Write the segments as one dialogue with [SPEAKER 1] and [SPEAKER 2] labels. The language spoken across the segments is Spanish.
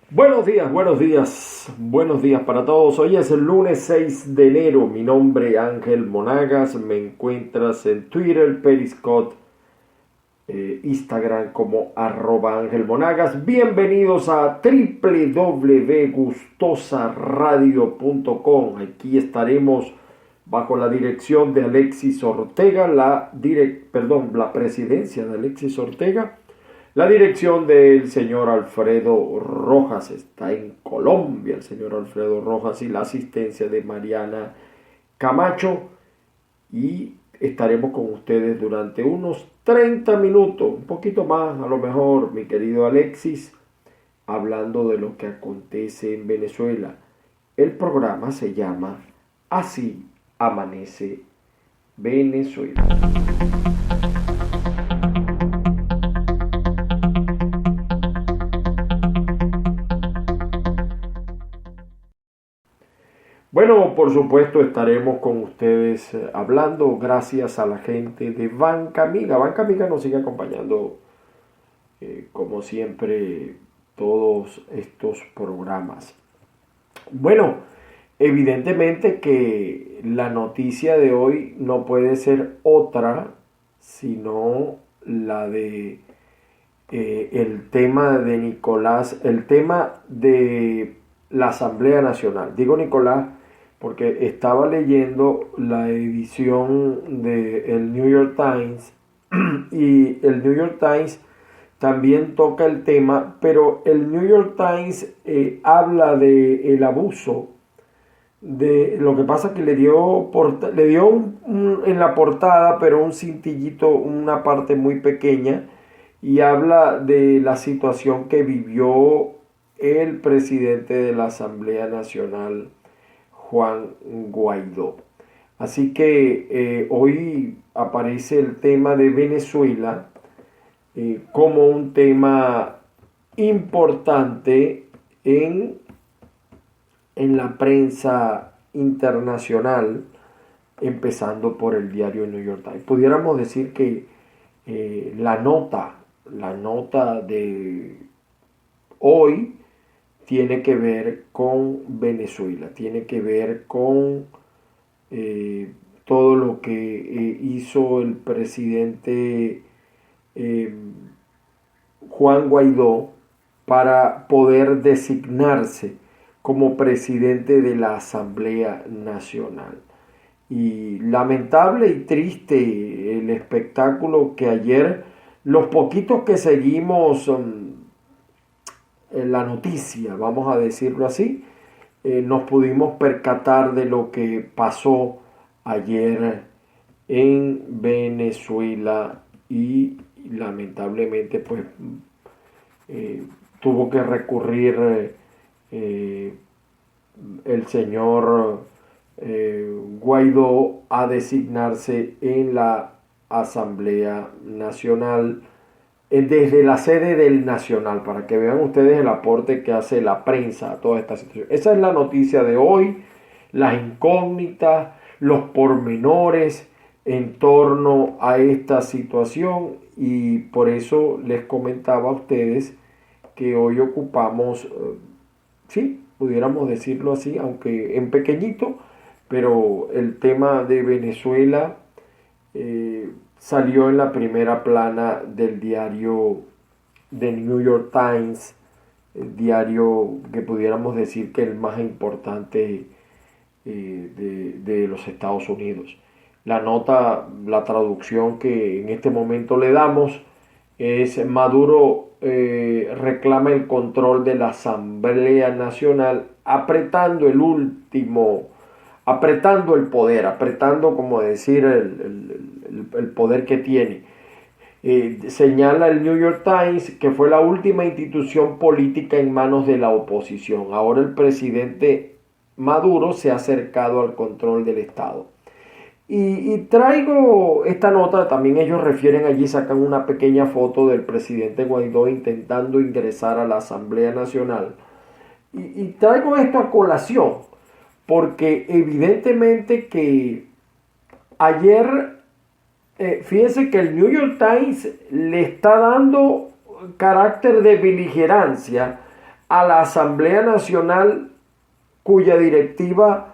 [SPEAKER 1] Buenos días para todos. Hoy es el lunes 6 de enero. Mi nombre es Ángel Monagas. Me encuentras en Twitter, Periscope, Instagram como @Ángel Monagas. Bienvenidos a www.gustosaradio.com. Aquí estaremos bajo la dirección de Alexis Ortega, la presidencia de Alexis Ortega. La dirección del señor Alfredo Rojas. Está en Colombia el señor Alfredo Rojas y la asistencia de Mariana Camacho. Y estaremos con ustedes durante unos 30 minutos, un poquito más a lo mejor, mi querido Alexis, hablando de lo que acontece en Venezuela. El programa se llama Así amanece Venezuela. Bueno, por supuesto estaremos con ustedes hablando gracias a la gente de Banca Amiga. Banca Amiga nos sigue acompañando como siempre todos estos programas. Bueno, evidentemente que la noticia de hoy no puede ser otra sino la de el tema de Nicolás, el tema de la Asamblea Nacional. Digo Nicolás porque estaba leyendo la edición del New York Times y el New York Times también toca el tema, pero el New York Times habla de el abuso. De lo que pasa que le dio en la portada, pero un cintillito, una parte muy pequeña, y habla de la situación que vivió el presidente de la Asamblea Nacional, Juan Guaidó. Así que hoy aparece el tema de Venezuela como un tema importante en la prensa internacional, empezando por el diario New York Times. Pudiéramos decir que la nota de hoy tiene que ver con Venezuela, tiene que ver con todo lo que hizo el presidente Juan Guaidó para poder designarse como presidente de la Asamblea Nacional. Y lamentable y triste el espectáculo que ayer, los poquitos que seguimos en la noticia, vamos a decirlo así, nos pudimos percatar de lo que pasó ayer en Venezuela y lamentablemente pues tuvo que recurrir el señor Guaidó a designarse en la Asamblea Nacional desde la sede del Nacional, para que vean ustedes el aporte que hace la prensa a toda esta situación. Esa es la noticia de hoy, las incógnitas, los pormenores en torno a esta situación, y por eso les comentaba a ustedes que hoy ocupamos, sí, pudiéramos decirlo así, aunque en pequeñito, pero el tema de Venezuela salió en la primera plana del diario The New York Times, el diario que pudiéramos decir que es el más importante de los Estados Unidos. La nota, la traducción que en este momento le damos es: Maduro reclama el control de la Asamblea Nacional, apretando el poder, apretando, como decir, el poder que tiene. Señala el New York Times que fue la última institución política en manos de la oposición. Ahora el presidente Maduro se ha acercado al control del Estado. Y traigo esta nota, también ellos refieren allí, sacan una pequeña foto del presidente Guaidó intentando ingresar a la Asamblea Nacional. Y traigo esto a colación, porque evidentemente que ayer, fíjense que el New York Times le está dando carácter de beligerancia a la Asamblea Nacional, cuya directiva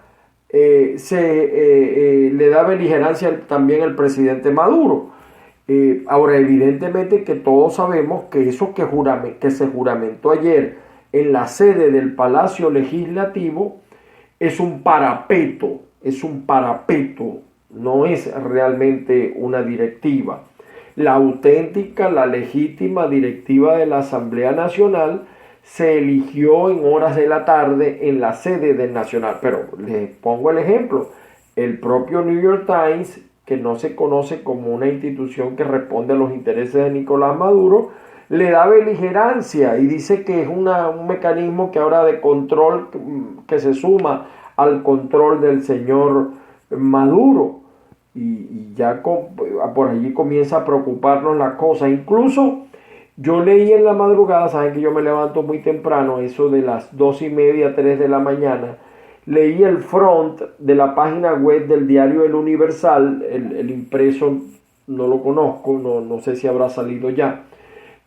[SPEAKER 1] le da beligerancia también el presidente Maduro. Ahora, evidentemente que todos sabemos que eso que se juramentó ayer en la sede del Palacio Legislativo es un parapeto, no es realmente una directiva. La auténtica, la legítima directiva de la Asamblea Nacional se eligió en horas de la tarde en la sede del Nacional. Pero les pongo el ejemplo, el propio New York Times, que no se conoce como una institución que responde a los intereses de Nicolás Maduro, le da beligerancia y dice que es un mecanismo que ahora de control que se suma al control del señor Maduro. Y ya por allí comienza a preocuparnos la cosa. Incluso yo leí en la madrugada, saben que yo me levanto muy temprano, eso de las 2:30, 3 de la mañana, leí el front de la página web del diario El Universal, el impreso no lo conozco, no sé si habrá salido ya.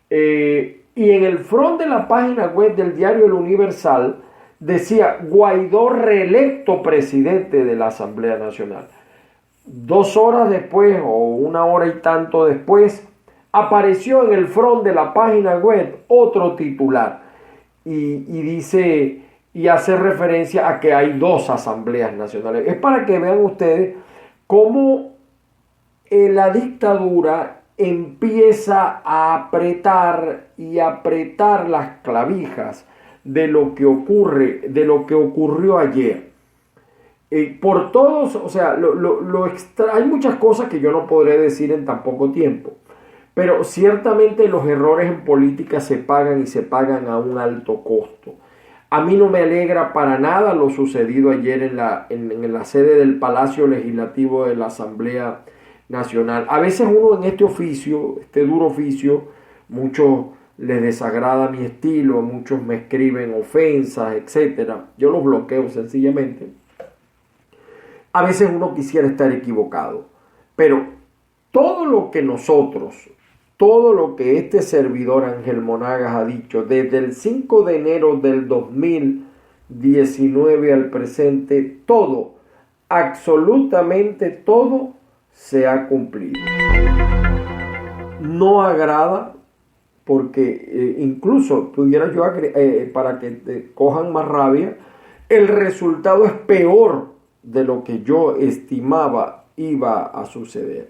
[SPEAKER 1] Y en el front de la página web del diario El Universal decía Guaidó reelecto presidente de la Asamblea Nacional. 2 horas después o 1 hora y tanto después apareció en el front de la página web otro titular y dice y hace referencia a que hay 2 asambleas nacionales. Es para que vean ustedes cómo la dictadura empieza a apretar las clavijas de lo que ocurrió ayer. Por todos, o sea, hay muchas cosas que yo no podré decir en tan poco tiempo, pero ciertamente los errores en política se pagan y se pagan a un alto costo. A mí no me alegra para nada lo sucedido ayer en la sede del Palacio Legislativo de la Asamblea Nacional. A veces uno en este duro oficio, muchos les desagrada mi estilo, muchos me escriben ofensas, etcétera. Yo los bloqueo sencillamente. A veces uno quisiera estar equivocado, pero todo lo que este servidor Ángel Monagas ha dicho desde el 5 de enero del 2019 al presente, todo, absolutamente todo se ha cumplido. No agrada porque incluso pudiera yo, para que te cojan más rabia, el resultado es peor de lo que yo estimaba iba a suceder.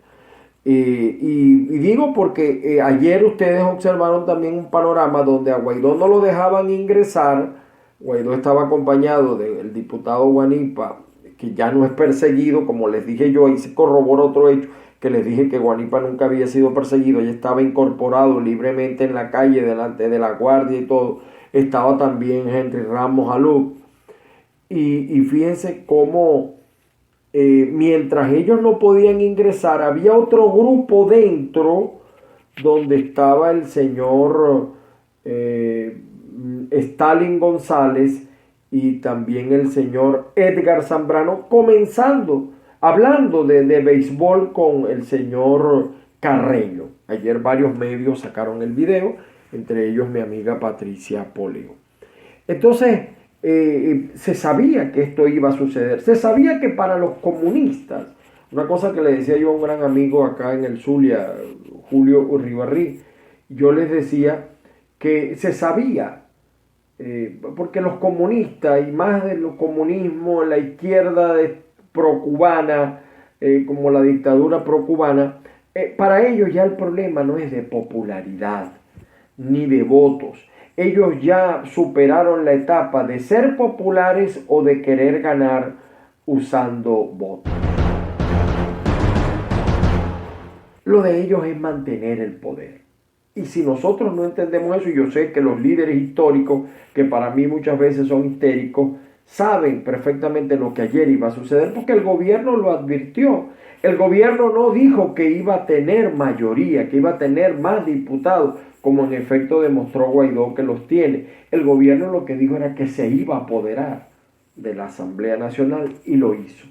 [SPEAKER 1] Y digo porque ayer ustedes observaron también un panorama donde a Guaidó no lo dejaban ingresar. Guaidó estaba acompañado del diputado Guanipa, que ya no es perseguido, como les dije yo, y se corroboró otro hecho, que les dije que Guanipa nunca había sido perseguido, y estaba incorporado libremente en la calle delante de la guardia y todo. Estaba también Henry Ramos Aluc. Y fíjense cómo mientras ellos no podían ingresar, había otro grupo dentro donde estaba el señor Stalin González y también el señor Edgar Zambrano, hablando de béisbol con el señor Carreño. Ayer varios medios sacaron el video, entre ellos mi amiga Patricia Poleo. Entonces, se sabía que esto iba a suceder. Se sabía que para los comunistas, una cosa que le decía yo a un gran amigo acá en el Zulia, Julio Urribarri, yo les decía que se sabía, porque los comunistas, y más de los comunismo, la izquierda procubana, como la dictadura procubana, para ellos ya el problema no es de popularidad ni de votos. Ellos ya superaron la etapa de ser populares o de querer ganar usando votos. Lo de ellos es mantener el poder. Y si nosotros no entendemos eso, y yo sé que los líderes históricos, que para mí muchas veces son histéricos, saben perfectamente lo que ayer iba a suceder, porque el gobierno lo advirtió. El gobierno no dijo que iba a tener mayoría, que iba a tener más diputados, como en efecto demostró Guaidó que los tiene. El gobierno lo que dijo era que se iba a apoderar de la Asamblea Nacional y lo hizo.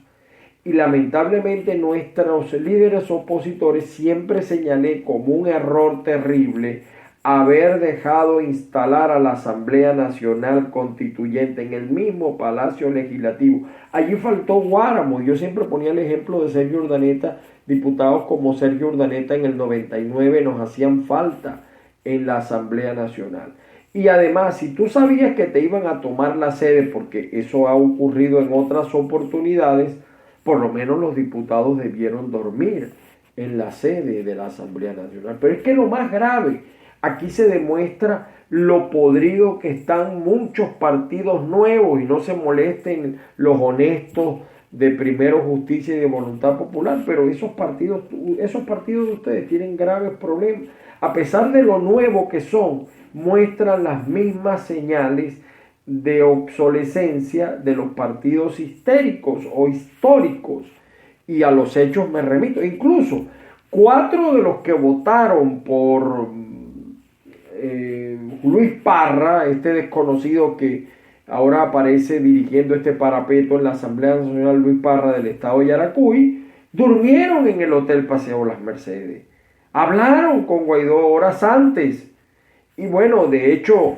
[SPEAKER 1] Y lamentablemente nuestros líderes opositores siempre señalé como un error terrible haber dejado instalar a la Asamblea Nacional Constituyente en el mismo Palacio Legislativo. Allí faltó Guáramo. Yo siempre ponía el ejemplo de Sergio Urdaneta. Diputados como Sergio Urdaneta en el 99 nos hacían falta en la Asamblea Nacional. Y además, si tú sabías que te iban a tomar la sede, porque eso ha ocurrido en otras oportunidades, por lo menos los diputados debieron dormir en la sede de la Asamblea Nacional. Pero es que lo más grave, aquí se demuestra lo podrido que están muchos partidos nuevos, y no se molesten los honestos de Primero Justicia y de Voluntad Popular, pero esos partidos de ustedes tienen graves problemas. A pesar de lo nuevo que son, muestran las mismas señales de obsolescencia de los partidos histéricos o históricos, y a los hechos me remito. Incluso 4 de los que votaron por Luis Parra, este desconocido que ahora aparece dirigiendo este parapeto en la Asamblea Nacional, Luis Parra del estado de Yaracuy, durmieron en el Hotel Paseo Las Mercedes, hablaron con Guaidó horas antes. Y bueno, de hecho,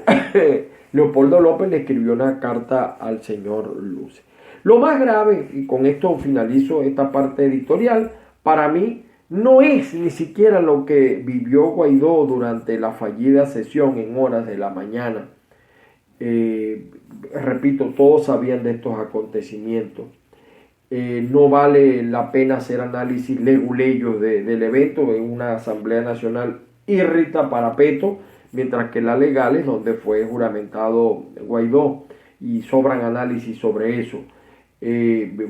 [SPEAKER 1] Leopoldo López le escribió una carta al señor Luce. Lo más grave, y con esto finalizo esta parte editorial, para mí no es ni siquiera lo que vivió Guaidó durante la fallida sesión en horas de la mañana. Repito, todos sabían de estos acontecimientos. No vale la pena hacer análisis leguleyos del evento en una Asamblea Nacional irrita parapeto, mientras que la legal es donde fue juramentado Guaidó, y sobran análisis sobre eso.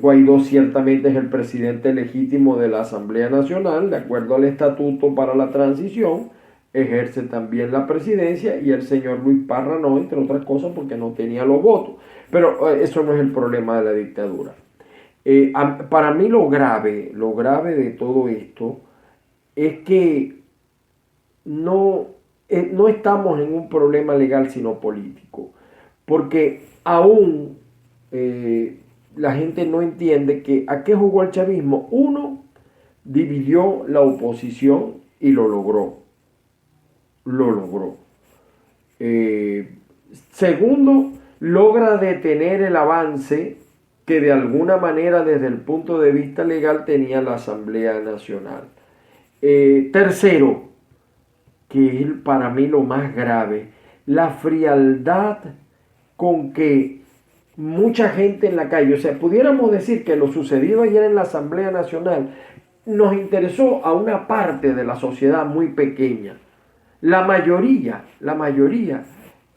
[SPEAKER 1] Guaidó ciertamente es el presidente legítimo de la Asamblea Nacional, de acuerdo al estatuto para la transición, ejerce también la presidencia, y el señor Luis Parra no, entre otras cosas porque no tenía los votos. Pero eso no es el problema de la dictadura. Para mí lo grave de todo esto es que no estamos en un problema legal sino político, porque aún la gente no entiende que a qué jugó el chavismo. Uno, dividió la oposición y lo logró. Segundo, logra detener el avance que de alguna manera desde el punto de vista legal tenía la Asamblea Nacional. Tercero, que es para mí lo más grave, la frialdad con que mucha gente en la calle, o sea, pudiéramos decir que lo sucedido ayer en la Asamblea Nacional nos interesó a una parte de la sociedad muy pequeña. La mayoría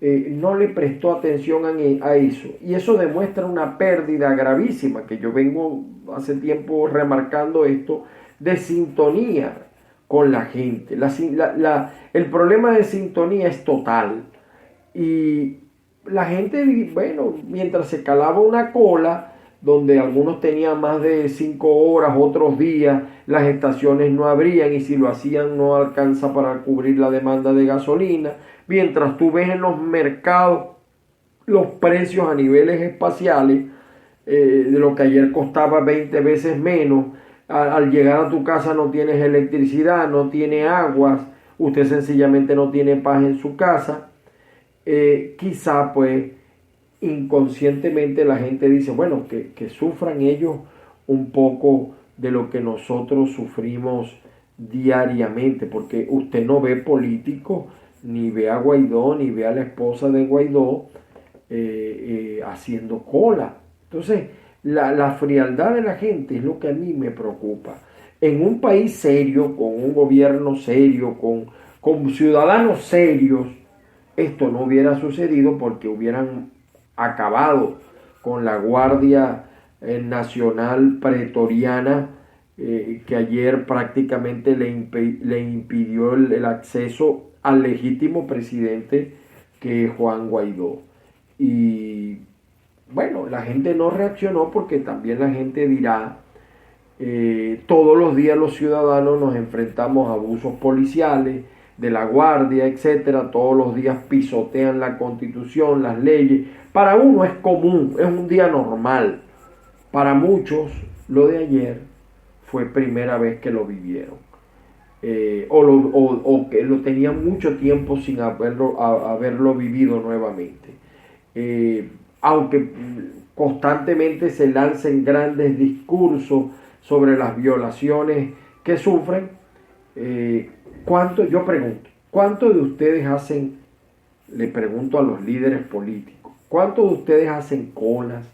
[SPEAKER 1] no le prestó atención a eso, y eso demuestra una pérdida gravísima, que yo vengo hace tiempo remarcando esto, de sintonía con la gente. El problema de sintonía es total, y la gente, bueno, mientras se calaba una cola, donde algunos tenían más de 5 horas, otros días, las estaciones no abrían, y si lo hacían no alcanza para cubrir la demanda de gasolina. Mientras tú ves en los mercados los precios a niveles espaciales, de lo que ayer costaba 20 veces menos, al llegar a tu casa no tienes electricidad, no tiene aguas, usted sencillamente no tiene paz en su casa. Quizá pues inconscientemente la gente dice, bueno, que sufran ellos un poco de lo que nosotros sufrimos diariamente, porque usted no ve políticos, ni ve a Guaidó, ni ve a la esposa de Guaidó haciendo cola. Entonces, la frialdad de la gente es lo que a mí me preocupa. En un país serio, con un gobierno serio, con ciudadanos serios, esto no hubiera sucedido, porque hubieran acabado con la Guardia Nacional Pretoriana, que ayer prácticamente le impidió el acceso al legítimo presidente, que es Juan Guaidó. Y bueno, la gente no reaccionó, porque también la gente dirá, todos los días los ciudadanos nos enfrentamos a abusos policiales, de la guardia, etcétera. Todos los días pisotean la Constitución, las leyes. Para uno es común, es un día normal. Para muchos, lo de ayer fue primera vez que lo vivieron. o que lo tenían mucho tiempo sin haberlo vivido nuevamente. Aunque constantemente se lancen grandes discursos sobre las violaciones que sufren, yo pregunto, ¿cuántos de ustedes le pregunto a los líderes políticos, cuántos de ustedes hacen colas?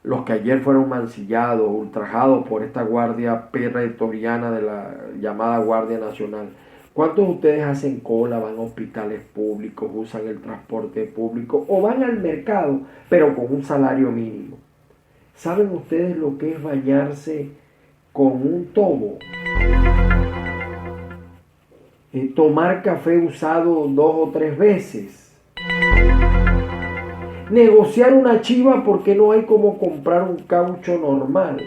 [SPEAKER 1] Los que ayer fueron mancillados, ultrajados por esta guardia pretoriana de la llamada Guardia Nacional. ¿Cuántos de ustedes hacen cola, van a hospitales públicos, usan el transporte público o van al mercado, pero con un salario mínimo? ¿Saben ustedes lo que es bañarse con un tobo? Tomar café usado 2 o 3 veces. Negociar una chiva porque no hay como comprar un caucho normal.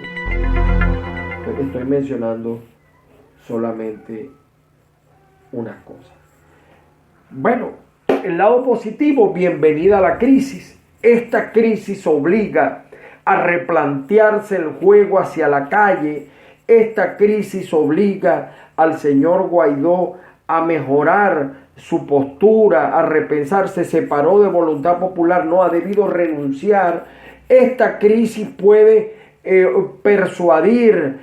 [SPEAKER 1] Estoy mencionando solamente unas cosas. Bueno, el lado positivo, bienvenida a la crisis. Esta crisis obliga a replantearse el juego hacia la calle. Esta crisis obliga al señor Guaidó a mejorar su postura, a repensar. Se separó de Voluntad Popular, no ha debido renunciar. Esta crisis puede persuadir,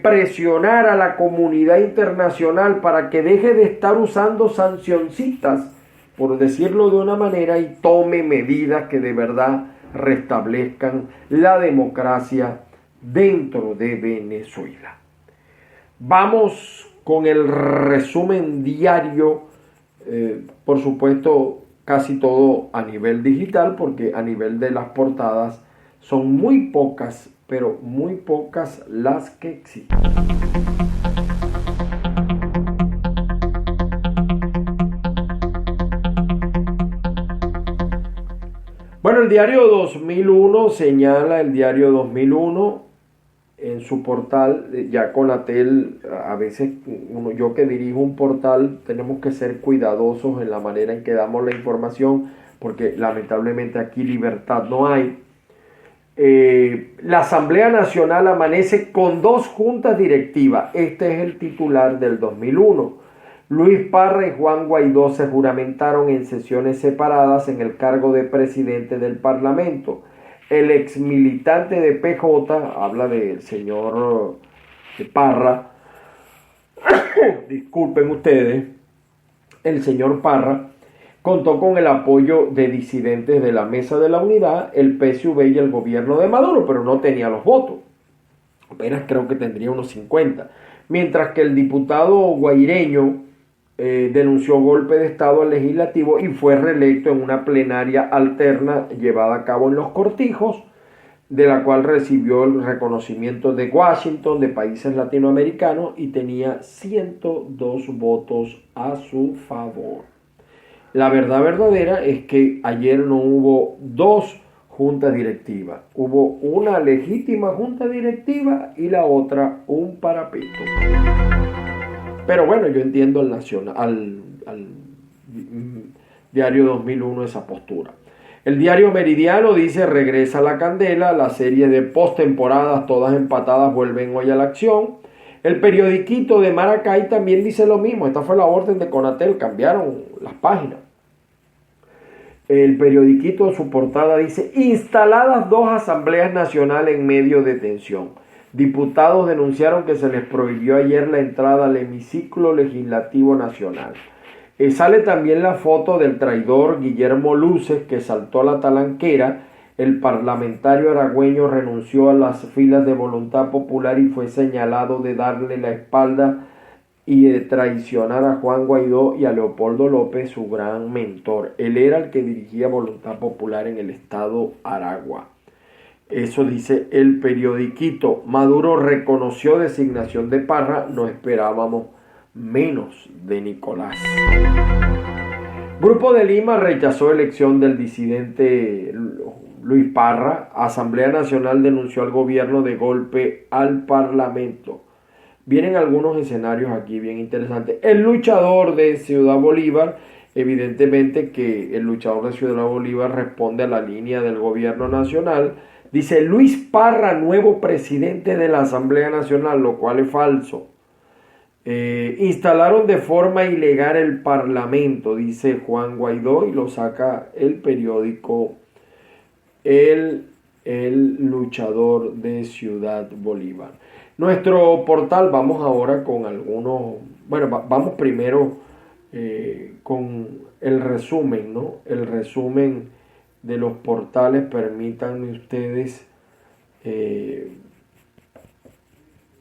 [SPEAKER 1] presionar a la comunidad internacional para que deje de estar usando sancioncitas, por decirlo de una manera, y tome medidas que de verdad restablezcan la democracia dentro de Venezuela. Vamos con el resumen diario, por supuesto casi todo a nivel digital, porque a nivel de las portadas son muy pocas, pero muy pocas las que existen. Bueno, el diario 2001 señala, el diario 2001 en su portal, ya Conatel, a veces yo que dirijo un portal, tenemos que ser cuidadosos en la manera en que damos la información, porque lamentablemente aquí libertad no hay. La Asamblea Nacional amanece con 2 juntas directivas. Este es el titular del 2001. Luis Parra y Juan Guaidó se juramentaron en sesiones separadas en el cargo de presidente del Parlamento. El ex militante de PJ, habla del señor Parra, disculpen ustedes, el señor Parra, contó con el apoyo de disidentes de la Mesa de la Unidad, el PSUV y el gobierno de Maduro, pero no tenía los votos. Apenas creo que tendría unos 50. Mientras que el diputado guaireño denunció golpe de Estado al legislativo y fue reelecto en una plenaria alterna llevada a cabo en Los Cortijos, de la cual recibió el reconocimiento de Washington, de países latinoamericanos, y tenía 102 votos a su favor. La verdad verdadera es que ayer no hubo 2 juntas directivas. Hubo una legítima junta directiva y la otra un parapeto. Pero bueno, yo entiendo al diario 2001 esa postura. El diario Meridiano dice: regresa la candela, la serie de postemporadas todas empatadas vuelven hoy a la acción. El periodiquito de Maracay también dice lo mismo. Esta fue la orden de Conatel, cambiaron las páginas. El periodiquito en su portada dice: instaladas 2 asambleas nacionales en medio de tensión. Diputados denunciaron que se les prohibió ayer la entrada al hemiciclo legislativo nacional. Sale también la foto del traidor Guillermo Luces, que saltó a la talanquera. El parlamentario aragüeño renunció a las filas de Voluntad Popular y fue señalado de darle la espalda y de traicionar a Juan Guaidó y a Leopoldo López, su gran mentor. Él era el que dirigía Voluntad Popular en el estado Aragua. Eso dice el periodiquito. Maduro reconoció designación de Parra, no esperábamos menos de Nicolás. Grupo de Lima rechazó elección del disidente Luis Parra. Asamblea Nacional denunció al gobierno de golpe al Parlamento. Vienen algunos escenarios aquí bien interesantes. El luchador de Ciudad Bolívar, evidentemente que el luchador de Ciudad Bolívar responde a la línea del gobierno nacional. Dice: Luis Parra, nuevo presidente de la Asamblea Nacional, lo cual es falso. Instalaron de forma ilegal el Parlamento, dice Juan Guaidó, y lo saca el periódico el Luchador de Ciudad Bolívar. Nuestro portal, vamos ahora con algunos, bueno, vamos primero con el resumen, ¿no? El resumen de los portales, permítanme ustedes,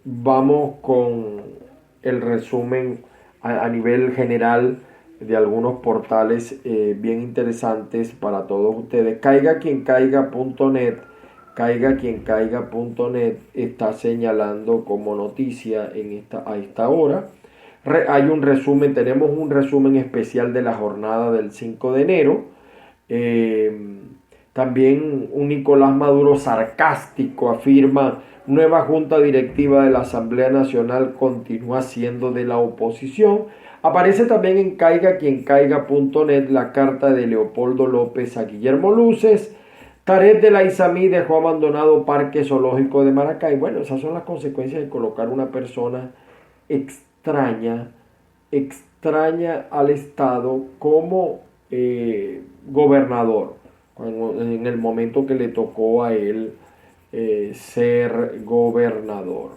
[SPEAKER 1] vamos con el resumen a nivel general de algunos portales bien interesantes para todos ustedes. Caigaquiencaiga.net, caigaquiencaiga.net está señalando como noticia a esta hora. Hay un resumen, tenemos un resumen especial de la jornada del 5 de enero. También un Nicolás Maduro sarcástico afirma: nueva junta directiva de la Asamblea Nacional continúa siendo de la oposición. Aparece también en caigaquiencaiga.net la carta de Leopoldo López a Guillermo Luces. Tarek de la Isamí dejó abandonado Parque Zoológico de Maracay. Bueno, esas son las consecuencias de colocar una persona extraña al Estado como gobernador, en el momento que le tocó a él ser gobernador.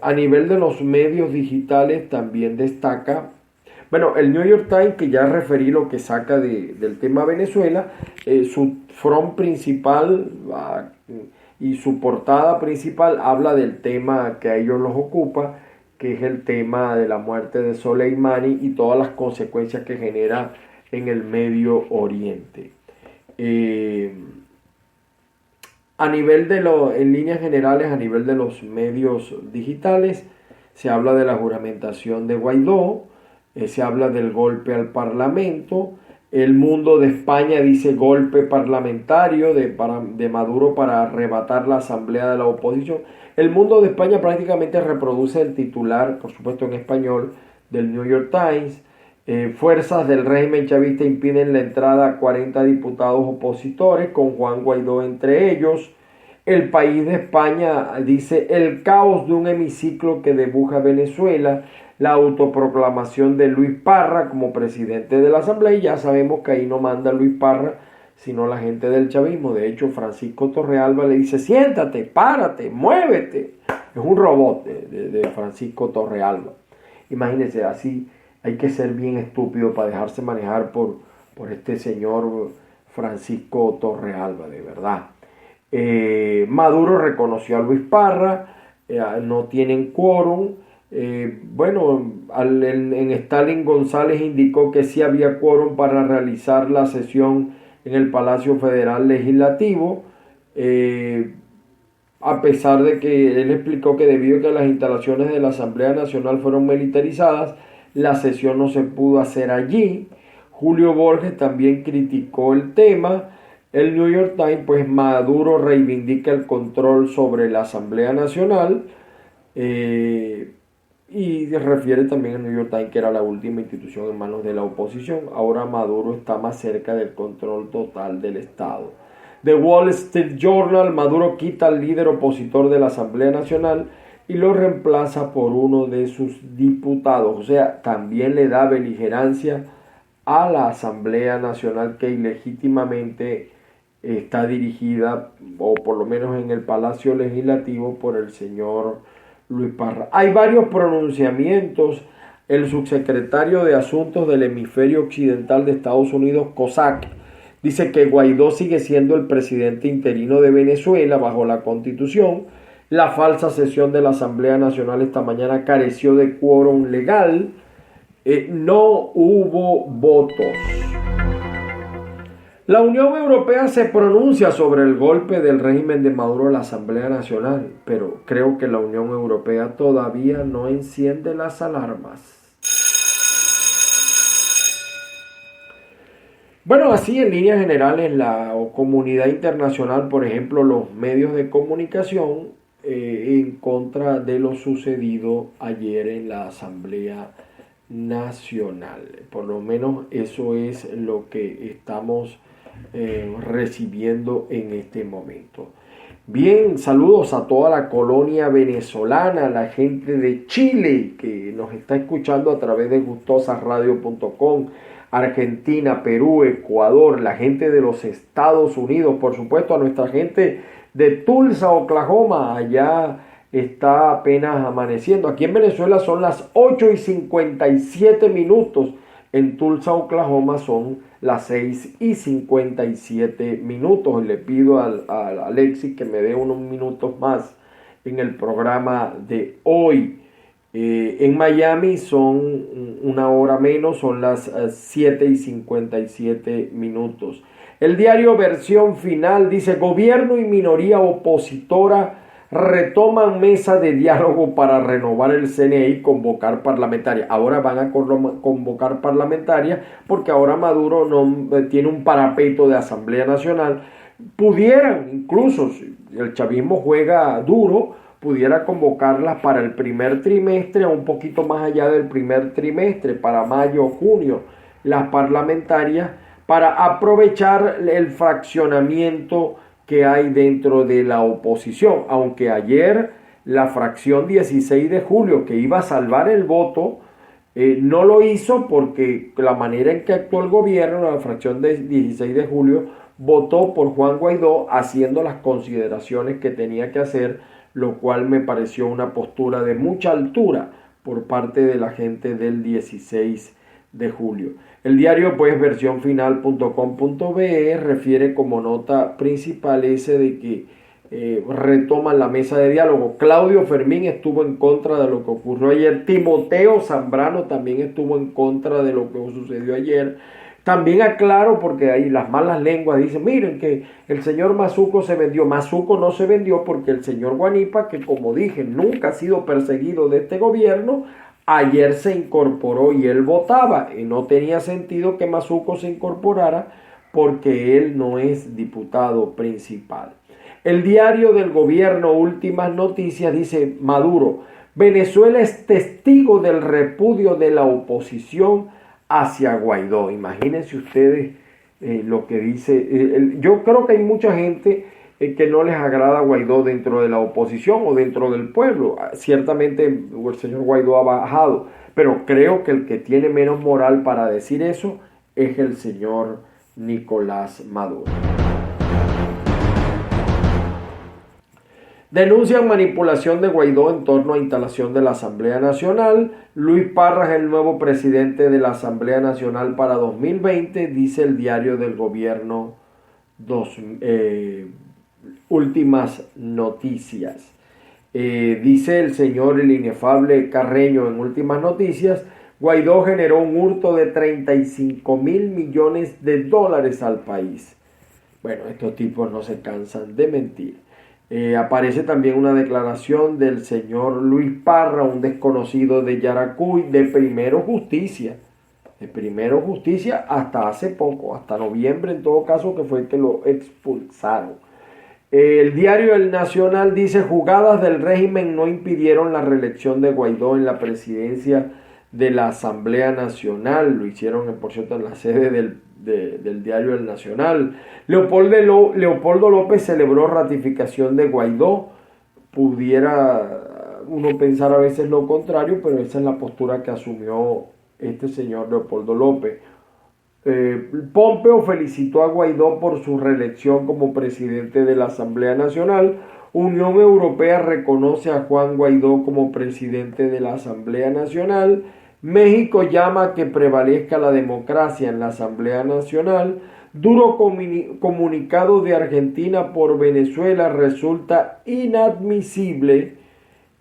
[SPEAKER 1] A nivel de los medios digitales también destaca, bueno, el New York Times, que ya referí lo que saca del tema Venezuela, su front principal y su portada principal habla del tema que a ellos los ocupa, que es el tema de la muerte de Soleimani y todas las consecuencias que genera en el Medio Oriente. En líneas generales, a nivel de los medios digitales, se habla de la juramentación de Guaidó, se habla del golpe al Parlamento. El Mundo de España dice golpe parlamentario de Maduro para arrebatar la asamblea de la oposición. El Mundo de España prácticamente reproduce el titular, por supuesto en español, del New York Times. Fuerzas del régimen chavista impiden la entrada a 40 diputados opositores, con Juan Guaidó entre ellos. El País de España dice: el caos de un hemiciclo que dibuja Venezuela, la autoproclamación de Luis Parra como presidente de la Asamblea, y ya sabemos que ahí no manda Luis Parra, sino la gente del chavismo. De hecho, Francisco Torrealba le dice: siéntate, párate, muévete. Es un robot de Francisco Torrealba. Imagínense, así hay que ser bien estúpido para dejarse manejar por este señor Francisco Torrealba, de verdad. Maduro reconoció a Luis Parra, no tienen quórum. En Stalin González indicó que sí había quórum para realizar la sesión en el Palacio Federal Legislativo, a pesar de que él explicó que debido a que las instalaciones de la Asamblea Nacional fueron militarizadas, la sesión no se pudo hacer allí. Julio Borges también criticó el tema. El New York Times, pues Maduro reivindica el control sobre la Asamblea Nacional, y refiere también al New York Times que era la última institución en manos de la oposición. Ahora Maduro está más cerca del control total del Estado. The Wall Street Journal: Maduro quita al líder opositor de la Asamblea Nacional y lo reemplaza por uno de sus diputados. O sea, también le da beligerancia a la Asamblea Nacional, que ilegítimamente está dirigida, o por lo menos en el Palacio Legislativo, por el señor Luis Parra. Hay varios pronunciamientos. El subsecretario de Asuntos del Hemisferio Occidental de Estados Unidos, COSAC, dice que Guaidó sigue siendo el presidente interino de Venezuela bajo la Constitución. La falsa sesión de la Asamblea Nacional esta mañana careció de quórum legal. No hubo votos. La Unión Europea se pronuncia sobre el golpe del régimen de Maduro a la Asamblea Nacional, pero creo que la Unión Europea todavía no enciende las alarmas. Bueno, así en líneas generales la comunidad internacional, por ejemplo, los medios de comunicación, en contra de lo sucedido ayer en la Asamblea Nacional. Por lo menos eso es lo que estamos recibiendo en este momento. Bien, saludos a toda la colonia venezolana, la gente de Chile que nos está escuchando a través de gustosasradio.com, Argentina, Perú, Ecuador, la gente de los Estados Unidos, por supuesto a nuestra gente de Tulsa, Oklahoma, allá está apenas amaneciendo. Aquí en Venezuela son las 8:57, en Tulsa, Oklahoma son las 6:57. Le pido a Alexis que me dé unos minutos más en el programa de hoy. En Miami son una hora menos, son las 7:57. El diario Versión Final dice: gobierno y minoría opositora retoman mesa de diálogo para renovar el CNE y convocar parlamentaria. Ahora van a convocar parlamentaria porque ahora Maduro no tiene un parapeto de Asamblea Nacional. Pudieran, incluso si el chavismo juega duro, pudiera convocarlas para el primer trimestre o un poquito más allá del primer trimestre, para mayo o junio, las parlamentarias, para aprovechar el fraccionamiento que hay dentro de la oposición. Aunque ayer la fracción 16 de julio, que iba a salvar el voto, no lo hizo porque la manera en que actuó el gobierno, la fracción de 16 de julio, votó por Juan Guaidó haciendo las consideraciones que tenía que hacer, lo cual me pareció una postura de mucha altura por parte de la gente del 16 de julio. El diario, pues, versionfinal.com.be refiere como nota principal ese de que retoman la mesa de diálogo. Claudio Fermín estuvo en contra de lo que ocurrió ayer. Timoteo Zambrano también estuvo en contra de lo que sucedió ayer. También aclaro, porque ahí las malas lenguas dicen: miren que el señor Mazuco se vendió. Mazuco no se vendió porque el señor Guanipa, que como dije nunca ha sido perseguido de este gobierno, ayer se incorporó y él votaba, y no tenía sentido que Mazuco se incorporara porque él no es diputado principal. El diario del gobierno, Últimas Noticias, dice: Maduro: Venezuela es testigo del repudio de la oposición hacia Guaidó. Imagínense ustedes lo que dice. Yo creo que hay mucha gente que no les agrada Guaidó dentro de la oposición o dentro del pueblo. Ciertamente el señor Guaidó ha bajado, pero creo que el que tiene menos moral para decir eso es el señor Nicolás Maduro. Denuncian manipulación de Guaidó en torno a instalación de la Asamblea Nacional. Luis Parra es el nuevo presidente de la Asamblea Nacional para 2020, dice el diario del gobierno. Últimas Noticias. Dice el señor, el inefable Carreño, en Últimas Noticias: Guaidó generó un hurto de 35.000 millones de dólares al país. Bueno, estos tipos no se cansan de mentir. Aparece también una declaración del señor Luis Parra, un desconocido de Yaracuy, de Primero Justicia. De Primero Justicia hasta hace poco, hasta noviembre en todo caso, que fue el que lo expulsaron. El diario El Nacional dice: jugadas del régimen no impidieron la reelección de Guaidó en la presidencia de la Asamblea Nacional. Lo hicieron, por cierto, en la sede del diario El Nacional. Leopoldo López celebró ratificación de Guaidó. Pudiera uno pensar a veces lo contrario, pero esa es la postura que asumió este señor Leopoldo López. Pompeo felicitó a Guaidó por su reelección como presidente de la Asamblea Nacional. Unión Europea reconoce a Juan Guaidó como presidente de la Asamblea Nacional. México llama a que prevalezca la democracia en la Asamblea Nacional. Duro comunicado de Argentina por Venezuela resulta inadmisible.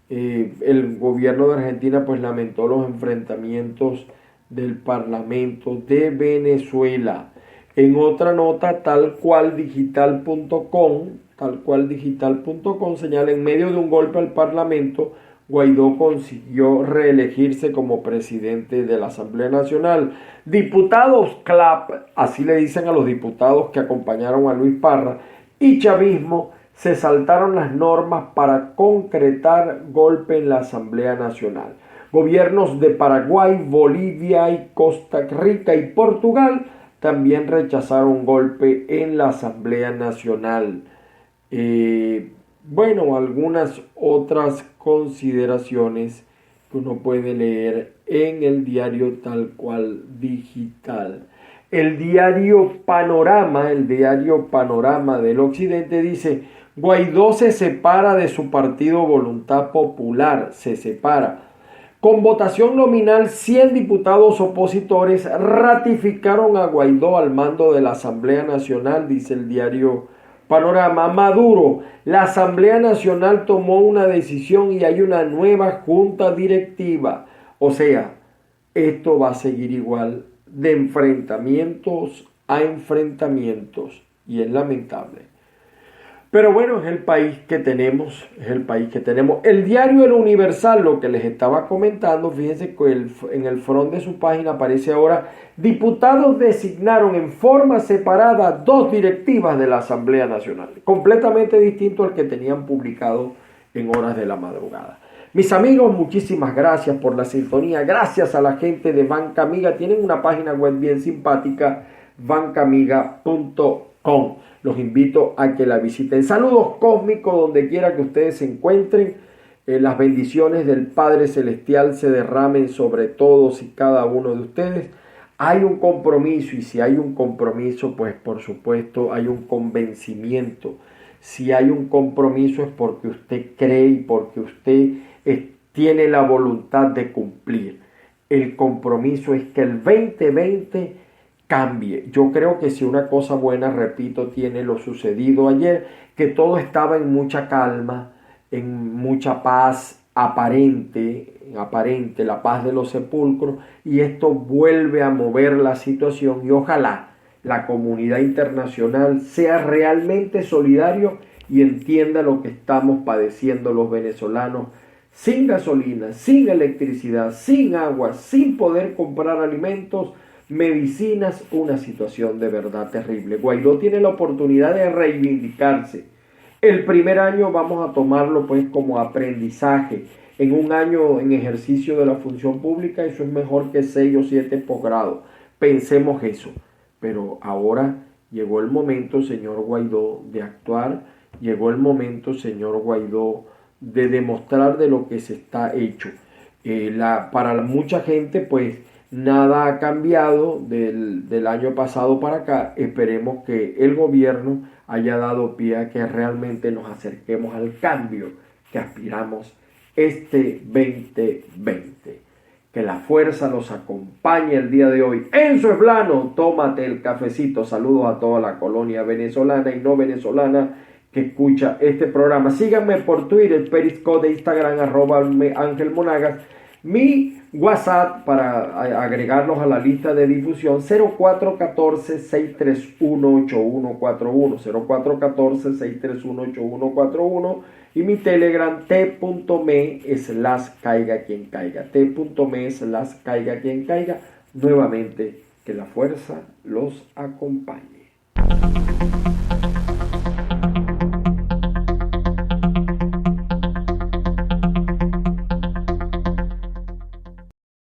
[SPEAKER 1] El gobierno de Argentina pues lamentó los enfrentamientos del Parlamento de Venezuela. En otra nota, talcualdigital.com señala: en medio de un golpe al Parlamento, Guaidó consiguió reelegirse como presidente de la Asamblea Nacional. Diputados CLAP, así le dicen a los diputados que acompañaron a Luis Parra, y chavismo se saltaron las normas para concretar golpe en la Asamblea Nacional. Gobiernos de Paraguay, Bolivia y Costa Rica y Portugal también rechazaron golpe en la Asamblea Nacional. bueno, algunas otras consideraciones que uno puede leer en el diario Tal Cual Digital. El diario Panorama del Occidente dice: Guaidó se separa de su partido Voluntad Popular, se separa. Con votación nominal, 100 diputados opositores ratificaron a Guaidó al mando de la Asamblea Nacional, dice el diario Panorama. Maduro: la Asamblea Nacional tomó una decisión y hay una nueva junta directiva. O sea, esto va a seguir igual de enfrentamientos a enfrentamientos y es lamentable. Pero bueno, es el país que tenemos, El diario El Universal, lo que les estaba comentando, fíjense que en el front de su página aparece ahora: diputados designaron en forma separada 2 directivas de la Asamblea Nacional, completamente distinto al que tenían publicado en horas de la madrugada. Mis amigos, muchísimas gracias por la sintonía, gracias a la gente de Banca Amiga, tienen una página web bien simpática, bancamiga.com. Los invito a que la visiten. Saludos cósmicos donde quiera que ustedes se encuentren. Las bendiciones del Padre Celestial se derramen sobre todos y cada uno de ustedes. Hay un compromiso, y si hay un compromiso, pues por supuesto hay un convencimiento. Si hay un compromiso es porque usted cree y porque usted tiene la voluntad de cumplir. El compromiso es que el 2020 cambie. Yo creo que si una cosa buena, repito, tiene lo sucedido ayer, que todo estaba en mucha calma, en mucha paz aparente, la paz de los sepulcros, y esto vuelve a mover la situación y ojalá la comunidad internacional sea realmente solidario y entienda lo que estamos padeciendo los venezolanos, sin gasolina, sin electricidad, sin agua, sin poder comprar alimentos, medicinas, una situación de verdad terrible. Guaidó tiene la oportunidad de reivindicarse. El primer año vamos a tomarlo pues como aprendizaje. En un año en ejercicio de la función pública, eso es mejor que 6 o 7 posgrados. Pensemos eso. Pero ahora llegó el momento, señor Guaidó, de actuar. Llegó el momento, señor Guaidó, de demostrar de lo que se está hecho. Para mucha gente, pues, nada ha cambiado del año pasado para acá. Esperemos que el gobierno haya dado pie a que realmente nos acerquemos al cambio que aspiramos este 2020. Que la fuerza los acompañe el día de hoy. Enzo Eslano, tómate el cafecito. Saludos a toda la colonia venezolana y no venezolana que escucha este programa. Síganme por Twitter, Periscope, de Instagram, @Ángel Monagas. Mi WhatsApp para agregarlos a la lista de difusión: 0414-631-8141, 0414-631-8141, y mi Telegram t.me/caiga quien caiga, t.me/caiga quien caiga. Nuevamente, que la fuerza los acompañe.